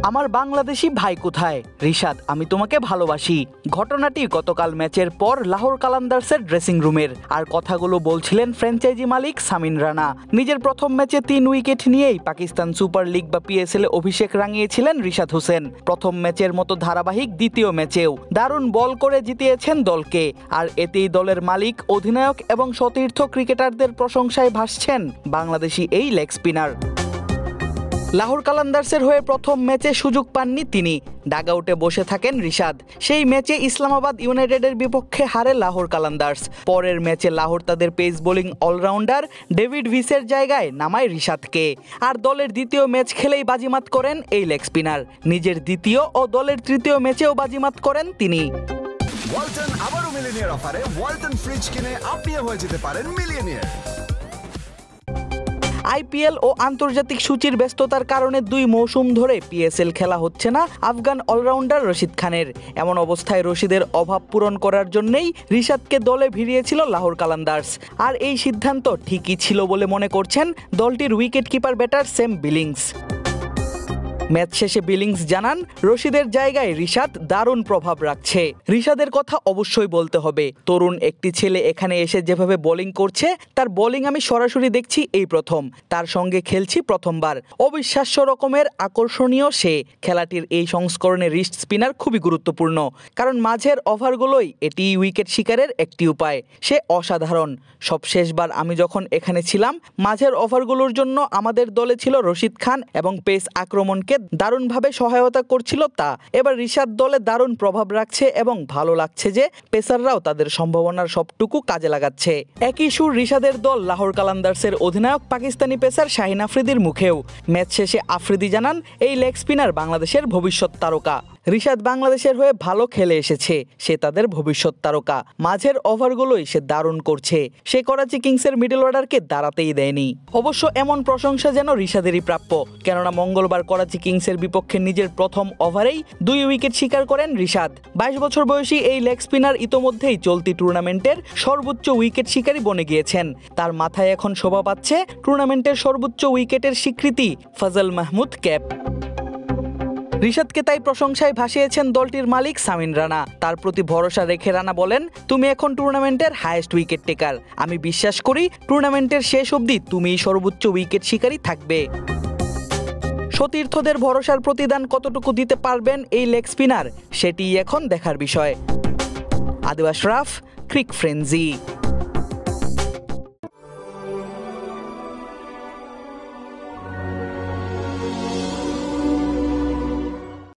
আমার বাংলাদেশি ভাই কোথায়? রিশাদ, আমি তোমাকে ভালোবাসি। ঘটনাটি গতকাল ম্যাচের পর লাহোর কালান্দার্সের ড্রেসিং রুমের। আর কথাগুলো বলছিলেন ফ্র্যাঞ্চাইজি মালিক সামিন রানা। নিজের প্রথম ম্যাচে 3 উইকেট নিয়েই পাকিস্তান সুপার লিগ বা পিএসএল অভিষেক রাঙিয়েছিলেন রিশাদ হোসেন। প্রথম ম্যাচের মতো ধারাবাহিক দ্বিতীয় ম্যাচেও দারুণ বল করে জিতিয়েছেন দলকে। আর এতেই দলের মালিক, অধিনায়ক এবং সতীর্থ ক্রিকেটারদের প্রশংসায় ভাসছেন বাংলাদেশি এই লেগ স্পিনার। লাহোর কালান্দার্সের হয়ে প্রথম ম্যাচে সুযোগ পাননি তিনি। ডাগআউটে বসে থাকেন রিশাদ। সেই ম্যাচে ইসলামাবাদ ইউনাইটেডের বিপক্ষে হারে লাহোর কালান্দার্স। পরের ম্যাচে লাহোর তাদের পেস বোলিং অলরাউন্ডার ডেভিড ভিসের জায়গায় নামায় রিশাদকে। আর দলের দ্বিতীয় ম্যাচ খেলেই বাজিমাত করেন এই লেগ স্পিনার। নিজের দ্বিতীয় ও দলের তৃতীয় ম্যাচেও বাজিমাত করেন তিনি। ওয়ালটন আবারও মিলিয়নিয়ার অফারে ওয়ালটন ফ্রিজ কিনে আপনিও হয়ে যেতে পারেন মিলিয়নিয়ার। আইপিএল ও আন্তর্জাতিক সূচির ব্যস্ততার কারণে 2 মৌসুম ধরে পিএসএল খেলা হচ্ছে না আফগান অলরাউন্ডার রশিদ খানের। এমন অবস্থায় রশিদের অভাব পূরণ করার জন্যই রিশাদকে দলে ভিড়িয়েছিল লাহোর কালান্দার্স। আর এই সিদ্ধান্ত ঠিকই ছিল বলে মনে করছেন দলটির wicket keeper batter same billings. Match শেষে বিলিংস জানান, রশিদের জায়গায় রিশাদ দারুণ প্রভাব রাখছে। রিশাদের কথা অবশ্যই বলতে হবে। তরুণ একটি ছেলে এখানে এসে যেভাবে বোলিং করছে, তার বোলিং আমি সরাসরি দেখছি এই প্রথম। তার সঙ্গে খেলছি প্রথমবার। অবিশ্বাস্য রকমের আকর্ষণীয় সে। খেলাটির এই সংস্করণে রিস্ট স্পিনার খুবই গুরুত্বপূর্ণ, কারণ মাঝের ওভারগুলোই এটি উইকেট শিকারের একটি উপায়। সে অসাধারণ। সবশেষবার আমি যখন এখানে ছিলাম, মাঝের ওভারগুলোর জন্য আমাদের দলে ছিল রশিদ খান এবং পেস আক্রমণকে দারুণভাবে সহায়তা করছিল তা। এবার রিশাদ দলে দারুণ প্রভাব রাখছে এবং ভালো লাগছে যে পেসাররাও তাদের সম্ভাবনার সবটুকু কাজে লাগাচ্ছে। একই সুর রিশাদের দল লাহোর কালান্দার্সের অধিনায়ক পাকিস্তানি পেসার শাহিন আফ্রিদির মুখেও। ম্যাচ শেষে আফ্রিদি জানান, এই লেগ স্পিনার বাংলাদেশের ভবিষ্যৎ তারকা। রিশাদ বাংলাদেশের হয়ে ভালো খেলে এসেছে, সে তাদের ভবিষ্যৎ তারকা। মাঝের ওভারগুলোই সে দারুণ করছে। সে করাচি কিংসের মিডল অর্ডারকে দাঁড়াতেই দেয়নি। অবশ্য এমন প্রশংসা যেন রিশাদেরই প্রাপ্য, কেননা মঙ্গলবার করাচি কিংসের বিপক্ষে নিজের প্রথম ওভারেই 2 উইকেট শিকার করেন রিশাদ। 22 বছর বয়সী এই লেগ স্পিনার ইতোমধ্যেই চলতি টুর্নামেন্টের সর্বোচ্চ উইকেট শিকারী বনে গিয়েছেন। তার মাথায় এখন শোভা পাচ্ছে টুর্নামেন্টের সর্বোচ্চ উইকেটের স্বীকৃতি ফজল মাহমুদ ক্যাপ। রিশাদকে তাই প্রশংসায় ভাসিয়েছেন দলটির মালিক সামিন রানা। তার প্রতি ভরসা রেখে রানা বলেন, তুমি এখন টুর্নামেন্টের হাইয়েস্ট উইকেট টেকার। আমি বিশ্বাস করি টুর্নামেন্টের শেষ অবধি তুমিই সর্বোচ্চ উইকেট শিকারী থাকবে। সতীর্থদের ভরসার প্রতিদান কতটুকু দিতে পারবেন এই লেগ স্পিনার, সেটি এখন দেখার বিষয়। আদিল আশরাফ, ক্রিক ফ্রেঞ্জি।